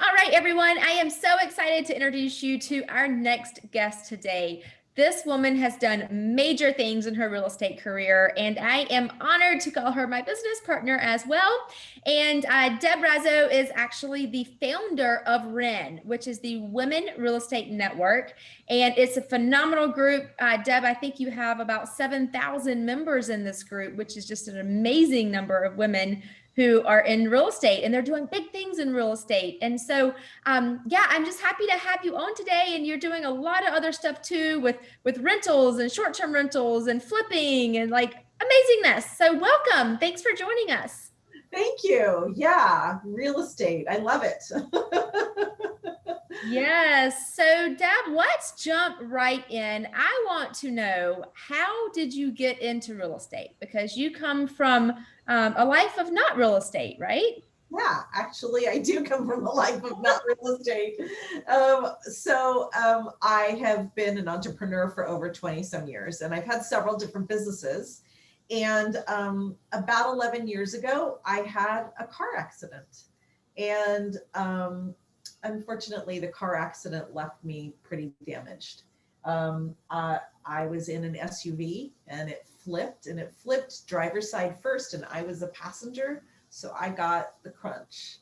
All right, everyone. I am so excited to introduce you to our next guest today. This woman has done major things in her real estate career, and I am honored to call her my business partner as well. And Deb Razo is actually the founder of WREN, which is the Women Real Estate Network. And it's a phenomenal group. Deb, I think you have about 7,000 members in this group, which is just an amazing number of women who are in real estate, and they're doing big things in real estate. And so, yeah, I'm just happy to have you on today. And you're doing a lot of other stuff too with rentals and short-term rentals and flipping and like amazingness. So welcome. Thanks for joining us. Thank you. Yeah, real estate. I love it. Yes. So Deb, let's jump right in. I want to know, how did you get into real estate? Because you come from a life of not real estate, Yeah, actually, I do come from a life of not real estate. I have been an entrepreneur for over 20 some years, and I've had several different businesses. And about 11 years ago, I had a car accident. And unfortunately, the car accident left me pretty damaged. I was in an SUV and it flipped driver's side first, and I was a passenger. So I got the crunch,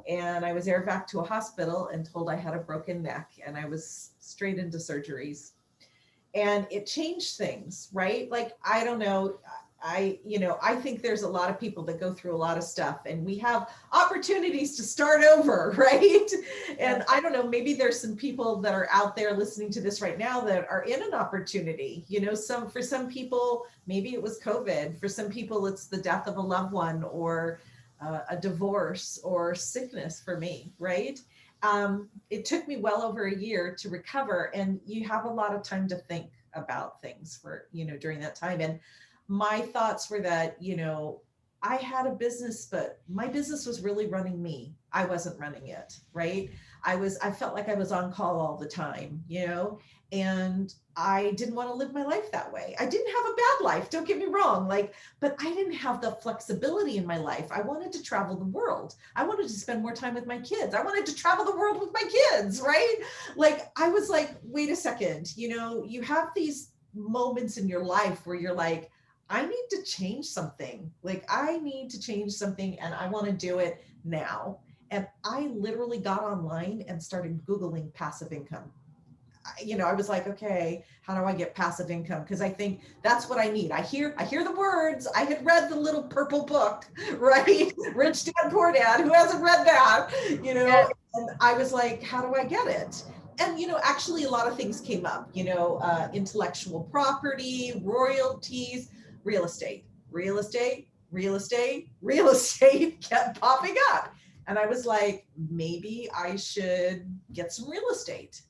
and I was airvac to a hospital and told I had a broken neck, and I was straight into surgeries. And it changed things, right? Like, I don't know. I think there's a lot of people that go through a lot of stuff, and we have opportunities to start over, right? And I don't know, maybe there's some people that are out there listening to this right now that are in an opportunity. For some people, maybe it was COVID. For some people, it's the death of a loved one, or a divorce, or sickness. For me, right? It took me well over a year to recover, and you have a lot of time to think about things during that time. And my thoughts were that, I had a business, but my business was really running me. I wasn't running it, right? I felt like I was on call all the time, and I didn't want to live my life that way. I didn't have a bad life, don't get me wrong, but I didn't have the flexibility in my life. I wanted to travel the world. I wanted to spend more time with my kids. I wanted to travel the world with my kids, right? I was like, wait a second, you have these moments in your life where you're like, I need to change something. I need to change something, and I want to do it now. And I literally got online and started Googling passive income. I was like, okay, how do I get passive income? Because I think that's what I need. I hear the words. I had read the little purple book, right? Rich Dad, Poor Dad. Who hasn't read that? Yes. And I was like, how do I get it? And, actually a lot of things came up, intellectual property, royalties, real estate kept popping up. And I was like, maybe I should get some real estate.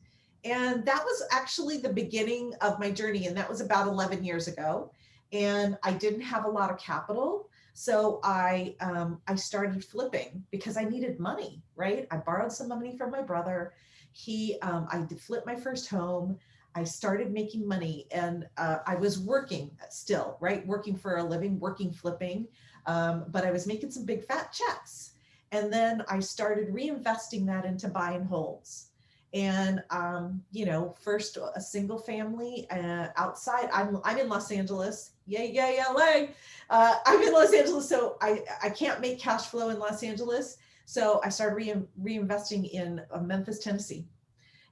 And that was actually the beginning of my journey. And that was about 11 years ago. And I didn't have a lot of capital. So I started flipping because I needed money, right? I borrowed some money from my brother. I did flip my first home. I started making money, and I was working still, right? Working for a living, working flipping. But I was making some big fat checks. And then I started reinvesting that into buy and holds. And, first a single family outside. I'm in Los Angeles. Yay, LA. I'm in Los Angeles, so I can't make cash flow in Los Angeles. So I started reinvesting in Memphis, Tennessee.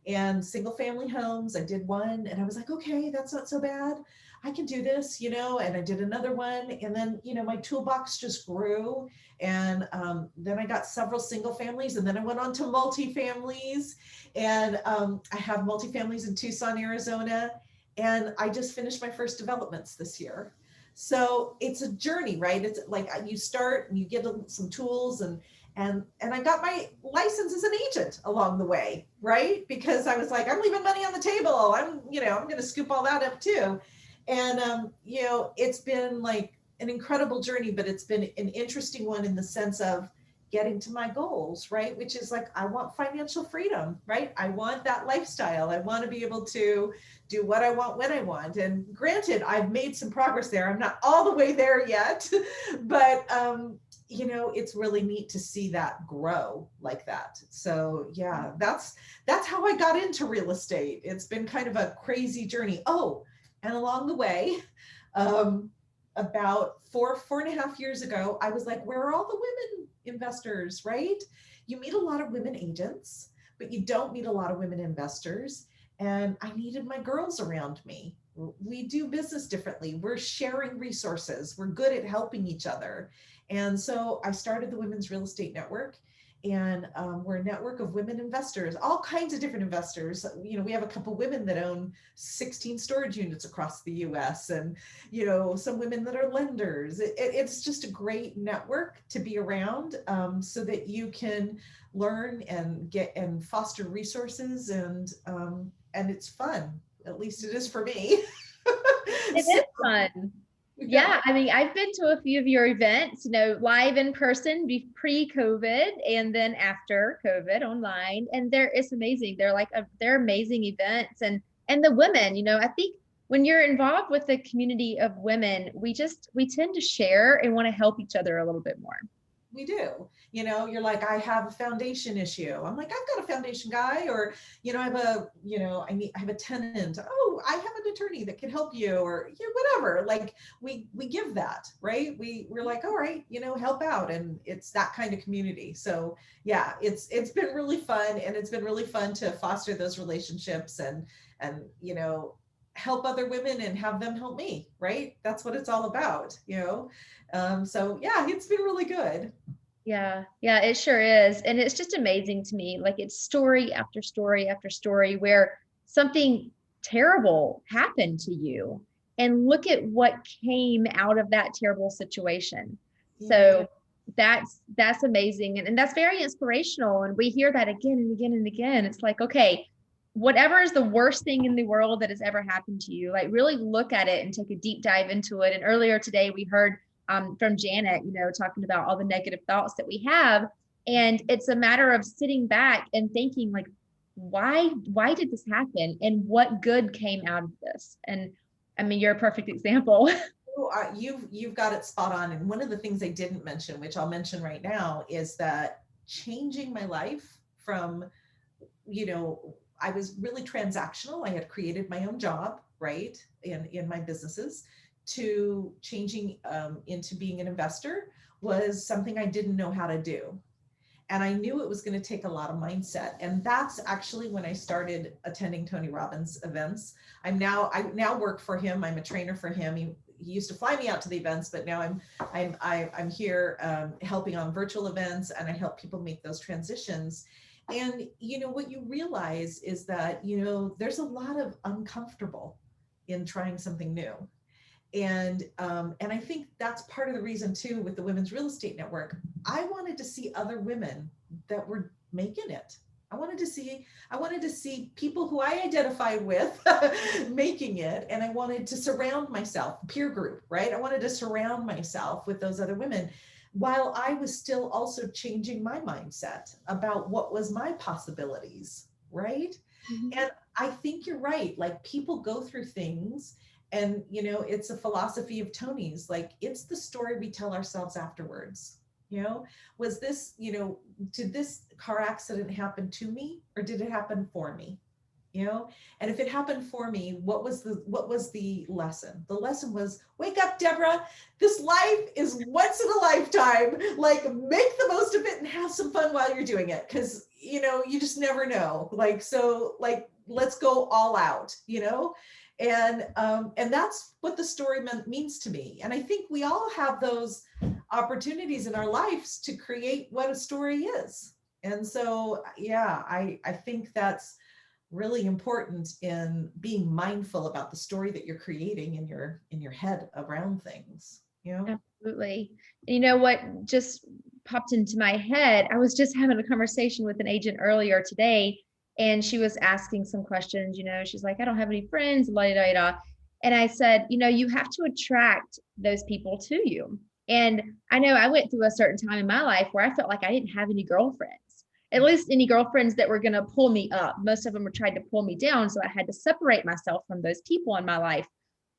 And single family homes. I did one, and I was like, okay, that's not so bad. I can do this, and I did another one. And then, my toolbox just grew. And then I got several single families, and then I went on to multifamilies. And I have multifamilies in Tucson, Arizona. And I just finished my first developments this year. So it's a journey, right? It's like you start and you get some tools, and I got my license as an agent along the way, right? Because I was like, I'm leaving money on the table. I'm going to scoop all that up too. And, it's been like an incredible journey, but it's been an interesting one in the sense of getting to my goals, right? Which is like, I want financial freedom, right? I want that lifestyle. I want to be able to do what I want when I want. And granted, I've made some progress there. I'm not all the way there yet, but it's really neat to see that grow like that. So yeah, that's how I got into real estate. It's been kind of a crazy journey. Oh, and along the way, um, about 4.5 years ago, I was like, where are all the women investors, right? You meet a lot of women agents, but you don't meet a lot of women investors. And I needed my girls around me. We do business differently. We're sharing resources. We're good at helping each other. And so I started the Women's Real Estate Network, and we're a network of women investors, all kinds of different investors. We have a couple women that own 16 storage units across the US, and, some women that are lenders. It's just a great network to be around, so that you can learn and get and foster resources, and it's fun. At least it is for me. It So, is fun. yeah. Yeah, I mean, I've been to a few of your events, live in person, pre-COVID, and then after COVID online, and it's amazing. They're amazing events, and the women, I think when you're involved with the community of women, we tend to share and want to help each other a little bit more. We do. You're like, I have a foundation issue. I'm like, I've got a foundation guy. Or, I have I have a tenant. Oh, I have an attorney that can help you, or whatever. Like, we give that, right? We're like, all right, help out. And it's that kind of community. So yeah, it's been really fun, and it's been really fun to foster those relationships, and help other women and have them help me, right? That's what it's all about. So yeah, it's been really good. Yeah, yeah, it sure is. And it's just amazing to me. Like, it's story after story after story where something terrible happened to you. And look at what came out of that terrible situation. Yeah. So that's amazing. And that's very inspirational. And we hear that again and again and again. It's like, okay, whatever is the worst thing in the world that has ever happened to you, like, really look at it and take a deep dive into it. And earlier today, we heard from Janet, talking about all the negative thoughts that we have. And it's a matter of sitting back and thinking, like, why did this happen? And what good came out of this? And I mean, you're a perfect example. You've got it spot on. And one of the things I didn't mention, which I'll mention right now, is that changing my life from, I was really transactional. I had created my own job, right, in my businesses, to changing into being an investor was something I didn't know how to do. And I knew it was going to take a lot of mindset. And that's actually when I started attending Tony Robbins events. I now work for him. I'm a trainer for him. He used to fly me out to the events, but now I'm here helping on virtual events, and I help people make those transitions. And what you realize is that there's a lot of uncomfortable in trying something new. And I think that's part of the reason too, with the Women's Real Estate Network. I wanted to see other women that were making it. I wanted to see people who I identified with making it. And I wanted to surround myself, peer group, right? I wanted to surround myself with those other women, while I was still also changing my mindset about what was my possibilities, right? Mhm. And I think you're right. Like, people go through things, and it's a philosophy of Tony's. Like, it's the story we tell ourselves afterwards. Was this, did this car accident happen to me, or did it happen for me? And if it happened for me, what was the lesson? The lesson was, wake up, Deborah. This life is once in a lifetime. Like, make the most of it and have some fun while you're doing it, because you just never know. Like, let's go all out. And that's what the story means to me. And I think we all have those opportunities in our lives to create what a story is. And so, yeah, I think that's really important, in being mindful about the story that you're creating in your head around things. Absolutely. And you know what just popped into my head? I was just having a conversation with an agent earlier today, and she was asking some questions. She's like, I don't have any friends, la da da. And I said, you have to attract those people to you. And I know I went through a certain time in my life where I felt like I didn't have any girlfriends, at least any girlfriends that were going to pull me up. Most of them were trying to pull me down. So I had to separate myself from those people in my life.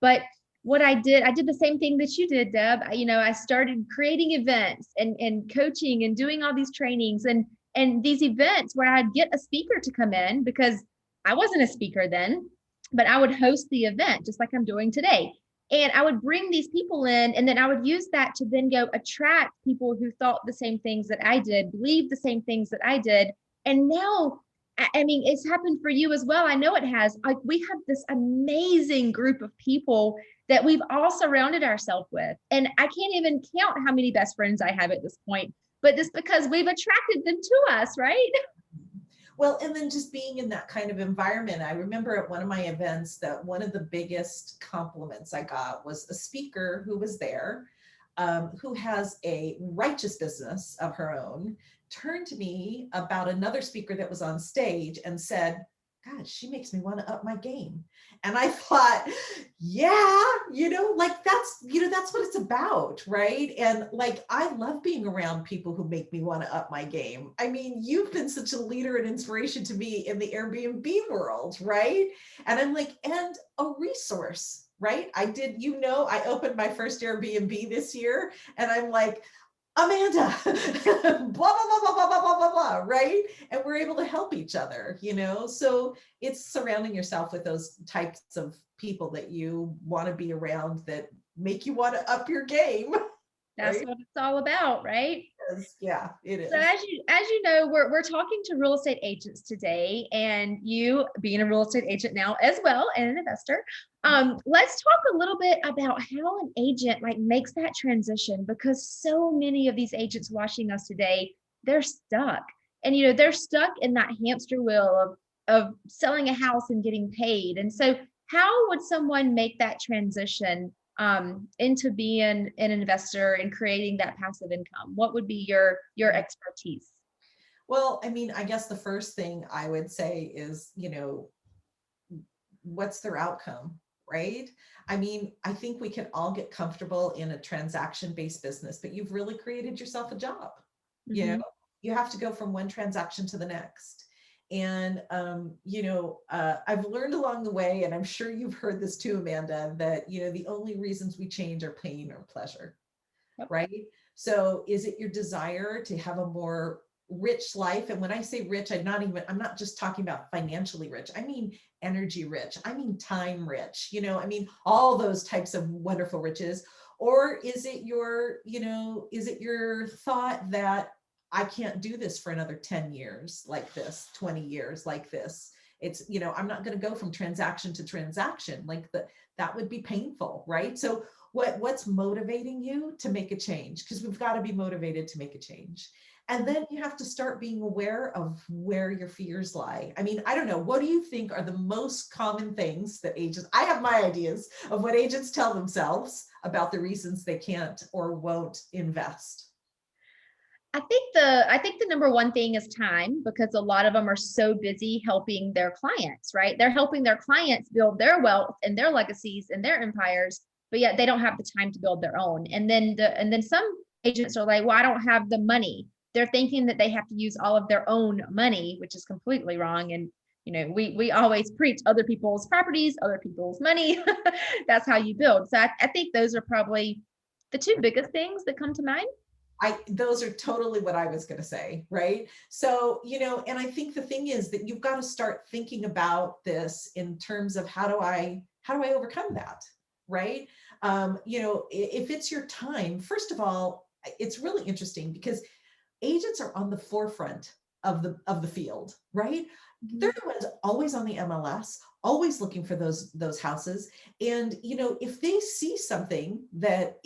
But what I did the same thing that you did, Deb. I started creating events and coaching and doing all these trainings and these events where I'd get a speaker to come in because I wasn't a speaker then, but I would host the event just like I'm doing today. And I would bring these people in, and then I would use that to then go attract people who thought the same things that I did, believed the same things that I did. And now, I mean, it's happened for you as well. I know it has. Like, we have this amazing group of people that we've all surrounded ourselves with. And I can't even count how many best friends I have at this point, but just because we've attracted them to us, right? Well, and then just being in that kind of environment, I remember at one of my events that one of the biggest compliments I got was a speaker who was there, who has a righteous business of her own, turned to me about another speaker that was on stage and said, God, she makes me want to up my game. And I thought, yeah, like that's what it's about, right? And like, I love being around people who make me want to up my game. I mean, you've been such a leader and inspiration to me in the Airbnb world, right? And I'm like, and a resource, right? I opened my first Airbnb this year, and I'm like, Amanda, blah, blah, blah, blah, blah, blah, blah, blah, blah, right? And we're able to help each other, So it's surrounding yourself with those types of people that you want to be around that make you want to up your game, That's right? what it's all about, right? Yeah, it So is. as you know, we're talking to real estate agents today, and you being a real estate agent now as well and an investor. Let's talk a little bit about how an agent like makes that transition, because so many of these agents watching us today, they're stuck. And they're stuck in that hamster wheel of selling a house and getting paid. And so how would someone make that transition into being an investor and creating that passive income? What would be your expertise? Well, I mean, I guess the first thing I would say is, what's their outcome, right? I mean, I think we can all get comfortable in a transaction-based business, but you've really created yourself a job. You know, Mhm. you have to go from one transaction to the next. And I've learned along the way, and I'm sure you've heard this too, Amanda, that the only reasons we change are pain or pleasure, Yep. right? So is it your desire to have a more rich life? And when I say rich, I'm not just talking about financially rich. I mean energy rich. I mean time rich. I mean all those types of wonderful riches. Or is it your thought that I can't do this for another 10 years like this, 20 years like this? I'm not going to go from transaction to transaction. That would be painful, right? So what's motivating you to make a change? Because we've got to be motivated to make a change. And then you have to start being aware of where your fears lie. I mean, I don't know. What do you think are the most common things that agents, I have my ideas of what agents tell themselves about the reasons they can't or won't invest. I think the number one thing is time, because a lot of them are so busy helping their clients, right? They're helping their clients build their wealth and their legacies and their empires, but yet they don't have the time to build their own. And then some agents are like, well, I don't have the money. They're thinking that they have to use all of their own money, which is completely wrong. And we always preach other people's properties, other people's money. That's how you build. So I think those are probably the two biggest things that come to mind. Those are totally what I was going to say, right? So, and I think the thing is that you've got to start thinking about this in terms of how do I overcome that, right? If it's your time, first of all, it's really interesting because agents are on the forefront of the field, right? They're the ones always on the MLS, always looking for those houses. And if they see something that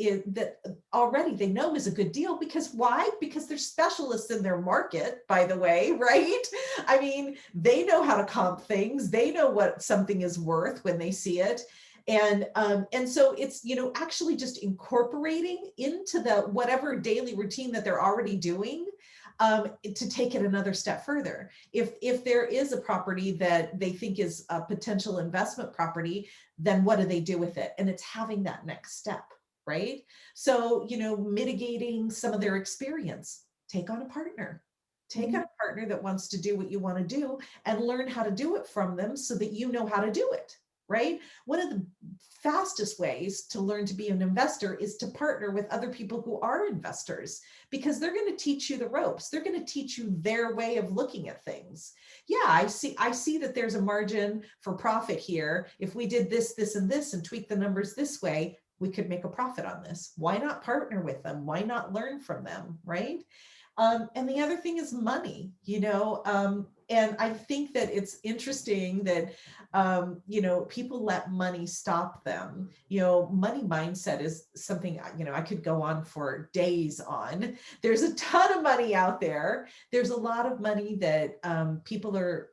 already they know is a good deal, because why? Because they're specialists in their market, by the way, right? I mean, they know how to comp things. They know what something is worth when they see it. And so it's actually just incorporating into the whatever daily routine that they're already doing, to take it another step further. If there is a property that they think is a potential investment property, then what do they do with it? And it's having that next step, right? So mitigating some of their experience. Take on a partner. Take on a partner that wants to do what you want to do, and learn how to do it from them so that you know how to do it. right? One of the fastest ways to learn to be an investor is to partner with other people who are investors, because they're going to teach you the ropes. They're going to teach you their way of looking at things. Yeah, I see that there's a margin for profit here. If we did this, this, and this, and tweak the numbers this way, we could make a profit on this. Why not partner with them? Why not learn from them, right? And the other thing is money, and I think that it's interesting that, people let money stop them. Money mindset is something, I could go on for days on. There's a ton of money out there. There's a lot of money that people are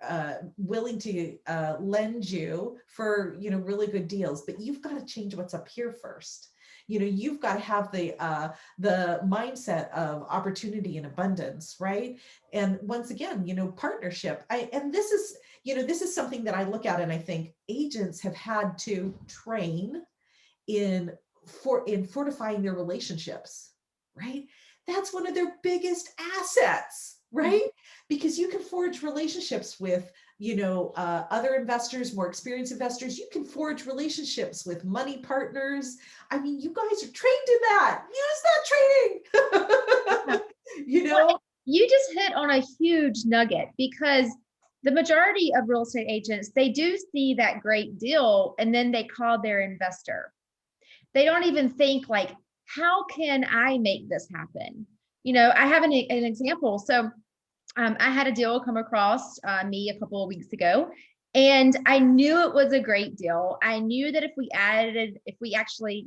willing to lend you for, really good deals, but you've got to change what's up here first. You've got to have the mindset of opportunity and abundance, right? And once again, partnership. This is something that I look at and I think agents have had to train in fortifying their relationships, right? That's one of their biggest assets, right? Because you can forge relationships with, other investors, more experienced investors. You can forge relationships with money partners. I mean, you guys are trained in that. Use that training. Well, you just hit on a huge nugget, because the majority of real estate agents, they do see that great deal and then they call their investor. They don't even think like, how can I make this happen? I have an example. So I had a deal come across me a couple of weeks ago, and I knew it was a great deal. I knew that if we actually,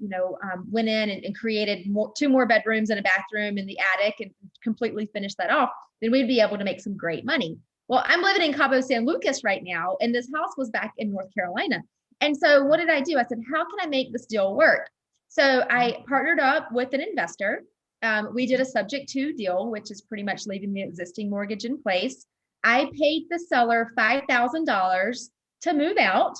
went in and created two more bedrooms and a bathroom in the attic and completely finished that off, then we'd be able to make some great money. Well, I'm living in Cabo San Lucas right now, and this house was back in North Carolina. And so what did I do? I said, how can I make this deal work? So I partnered up with an investor. We did a subject to deal, which is pretty much leaving the existing mortgage in place. I paid the seller $5,000 to move out,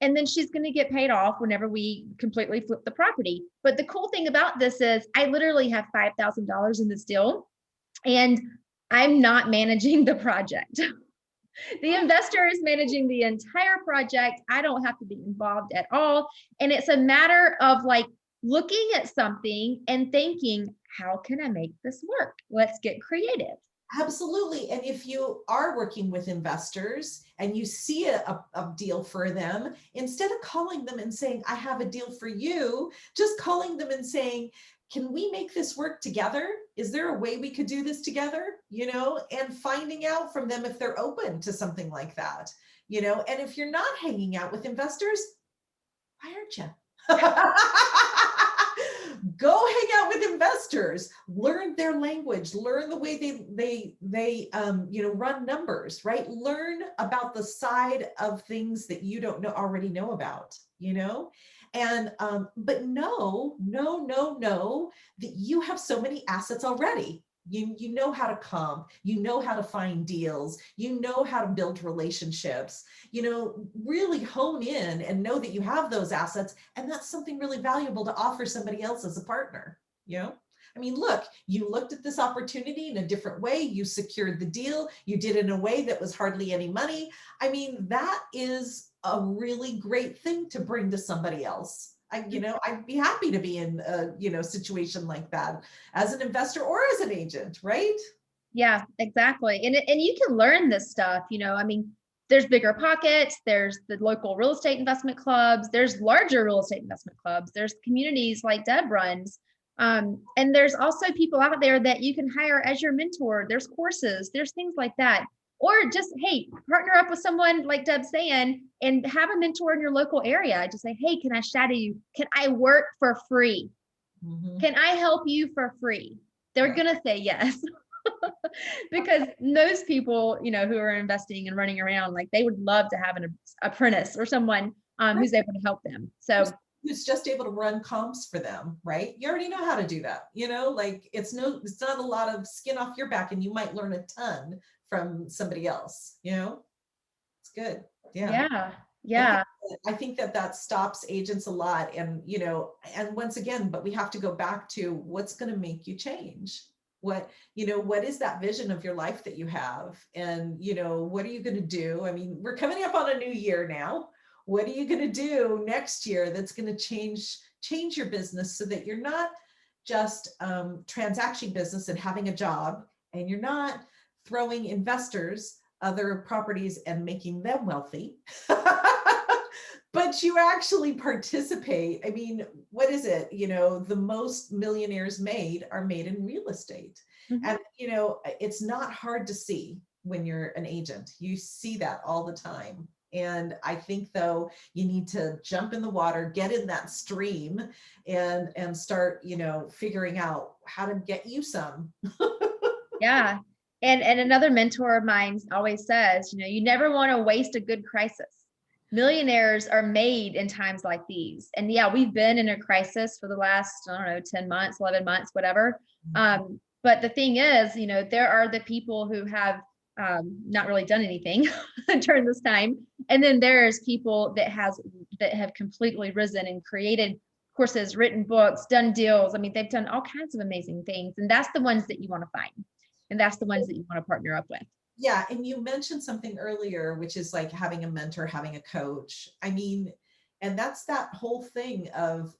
and then she's going to get paid off whenever we completely flip the property. But the cool thing about this is I literally have $5,000 in this deal, and I'm not managing the project. The investor is managing the entire project. I don't have to be involved at all. And it's a matter of like looking at something and thinking, how can I make this work? Let's get creative. Absolutely. And if you are working with investors and you see a deal for them, instead of calling them and saying, I have a deal for you, just calling them and saying, can we make this work together? Is there a way we could do this together? And finding out from them if they're open to something like that, and if you're not hanging out with investors, why aren't you? Go hang out with investors, learn their language, learn the way they run numbers, right? Learn about the side of things that you don't already know about, and but know that you have so many assets already. You know how to comp, you know how to find deals, you know how to build relationships, really hone in and know that you have those assets. And that's something really valuable to offer somebody else as a partner. I mean, look, you looked at this opportunity in a different way. You secured the deal. You did it in a way that was hardly any money. I mean, that is a really great thing to bring to somebody else. I'd be happy to be in a, situation like that as an investor or as an agent, right? Yeah, exactly. And you can learn this stuff, I mean, there's bigger pockets, there's the local real estate investment clubs, there's larger real estate investment clubs, there's communities like Deb runs. And there's also people out there that you can hire as your mentor. There's courses, there's things like that. Or just, hey, partner up with someone like Deb's saying and have a mentor in your local area. Just say, hey, can I shadow you? Can I work for free? Can I help you for free? They're going to say yes. Because those people, who are investing and running around, like they would love to have an apprentice or someone who's able to help them. So who's just able to run comps for them, right? You already know how to do that. Like it's not a lot of skin off your back, and you might learn a ton from somebody else. It's good. Yeah. I think that stops agents a lot. And, and once again, but we have to go back to what's going to make you change. What is that vision of your life that you have? And, what are you going to do? I mean, we're coming up on a new year now. What are you going to do next year that's going to change your business so that you're not just transacting business and having a job, and you're not throwing investors other properties and making them wealthy, but you actually participate. I mean, what is it? The most millionaires made are made in real estate. Mhm. And, it's not hard to see when you're an agent. You see that all the time. And I think, though, you need to jump in the water, get in that stream, and start, figuring out how to get you some. Yeah. And another mentor of mine always says, you never want to waste a good crisis. Millionaires are made in times like these. And yeah, we've been in a crisis for the last, I don't know, 10 months, 11 months, whatever. But the thing is, there are the people who have not really done anything during this time. And then there's people that have completely risen and created courses, written books, done deals. I mean, they've done all kinds of amazing things. And that's the ones that you want to find. And that's the ones that you want to partner up with. Yeah. And you mentioned something earlier, which is like having a mentor, having a coach. I mean, and that's that whole thing of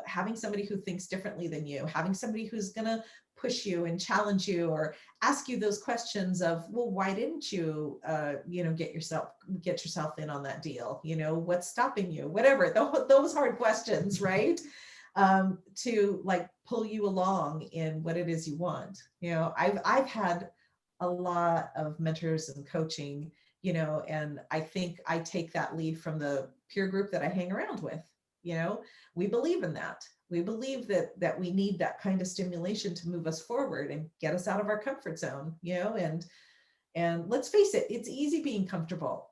having somebody who thinks differently than you, having somebody who's going to push you and challenge you, or ask you those questions of, well, why didn't you, get yourself in on that deal? What's stopping you? Whatever, those hard questions, right? To like pull you along in what it is you want. I've had a lot of mentors and coaching, and I think I take that lead from the peer group that I hang around with. We believe in that. We believe that we need that kind of stimulation to move us forward and get us out of our comfort zone, and let's face it, it's easy being comfortable.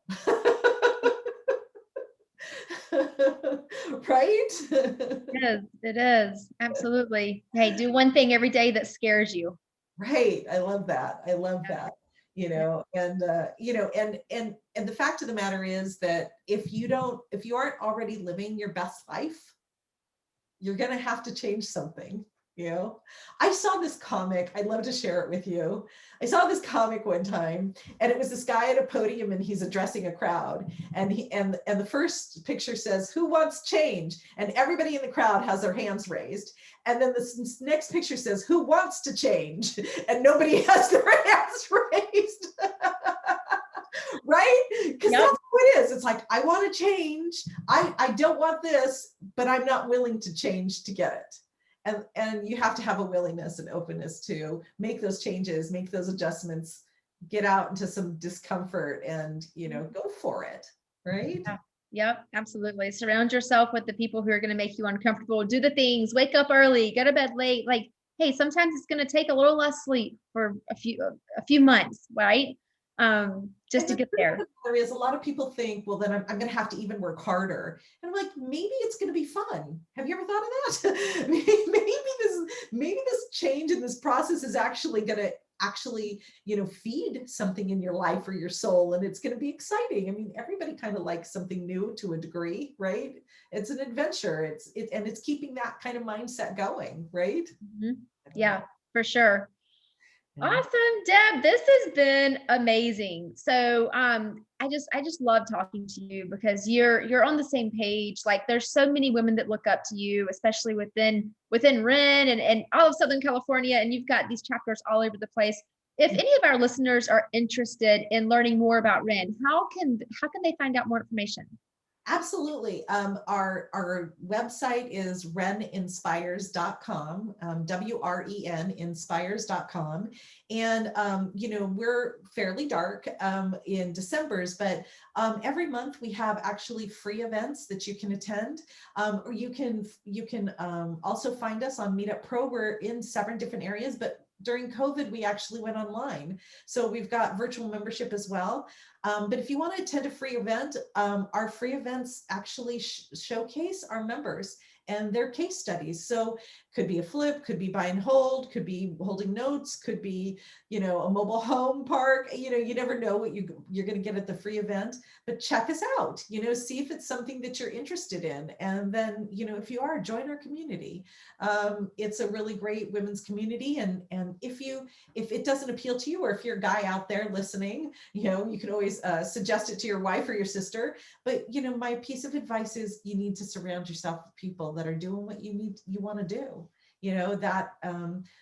Right? It is. Absolutely. Hey, do one thing every day that scares you. Right. I love that. I love Yeah. that. Yeah. And the fact of the matter is that if you aren't already living your best life, you're going to have to change something. I saw this comic. I'd love to share it with you. I saw this comic one time, and it was this guy at a podium, and he's addressing a crowd, and the first picture says, "Who wants change?" And everybody in the crowd has their hands raised. And then the next picture says, "Who wants to change?" And nobody has their hands raised. Right? Because Yep. that's what it is. It's like, I want to change. I don't want this, but I'm not willing to change to get it. And you have to have a willingness and openness to make those changes, make those adjustments, get out into some discomfort, and go for it. Right? Yeah. Yep, absolutely. Surround yourself with the people who are going to make you uncomfortable. Do the things, wake up early, go to bed late. Like, hey, sometimes it's going to take a little less sleep for a few months, right? Just And to the get truth of there. the matter is, a lot of people think, well, then I'm going to have to even work harder. And I'm like, maybe it's going to be fun. Have you ever thought of that? maybe this change in this process is actually going to feed something in your life or your soul, and it's going to be exciting. I mean, everybody kind of likes something new to a degree, right? It's an adventure. And it's keeping that kind of mindset going, right? Mhm. Yeah, for sure. Yeah. Awesome, Deb. This has been amazing. So, I just love talking to you because you're on the same page. Like, there's so many women that look up to you, especially within REN and all of Southern California, and you've got these chapters all over the place. If any of our listeners are interested in learning more about REN, how can they find out more information? Absolutely. Our website is wreninspires.com, WREN inspires.com. And, we're fairly dark in December's, but every month we have actually free events that you can attend. Or you can also find us on Meetup Pro. We're in 7 different areas, but during COVID, we actually went online. So we've got virtual membership as well. But if you want to attend a free event, our free events actually showcase our members and their case studies. So Could be a flip, could be buy and hold, could be holding notes, could be, a mobile home park. You never know what you're going to get at the free event, but check us out, see if it's something that you're interested in. And then, if you are, join our community. It's a really great women's community. And if it doesn't appeal to you, or if you're a guy out there listening, you can always suggest it to your wife or your sister. But, my piece of advice is you need to surround yourself with people that are doing what you want to do.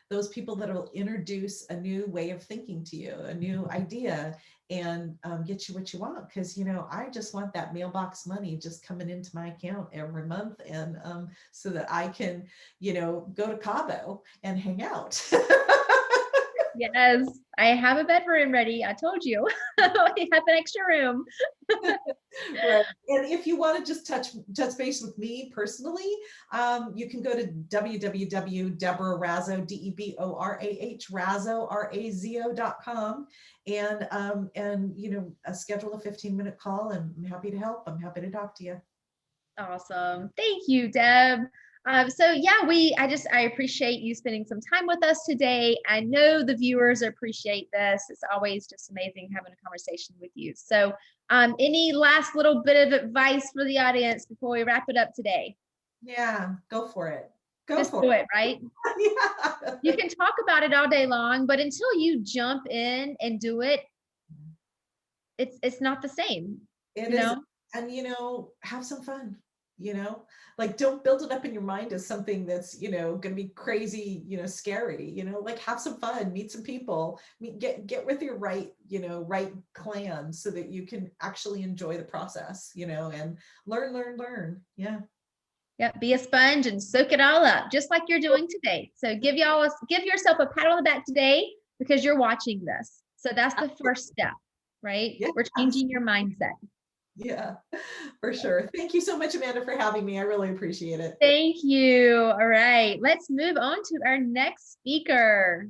Those people that will introduce a new way of thinking to you, a new idea, and get you what you want. Because, I just want that mailbox money just coming into my account every month. And so that I can, go to Cabo and hang out. Yes, I have a bedroom ready. I told you. I have an extra room. Right. And if you want to just touch base with me personally, you can go to www.deborah Deborah Razo.com and schedule a 15-minute call, and I'm happy to help. I'm happy to talk to you. Awesome. Thank you, Deb. So yeah, I appreciate you spending some time with us today. I know the viewers appreciate this. It's always just amazing having a conversation with you. So any last little bit of advice for the audience before we wrap it up today? Yeah, go for it. Just do it, right? Yeah. You can talk about it all day long, but until you jump in and do it, it's not the same. It is. And, have some fun. Like, don't build it up in your mind as something that's, going to be crazy, scary, like, have some fun, meet some people, get with your right clan, so that you can actually enjoy the process, and learn. Yeah. Yep, be a sponge and soak it all up, just like you're doing today. So give yourself a pat on the back today because you're watching this. So that's the first step, right? Yeah, we're changing your mindset. Yeah, for sure. Thank you so much, Amanda, for having me. I really appreciate it. Thank you. All right, let's move on to our next speaker.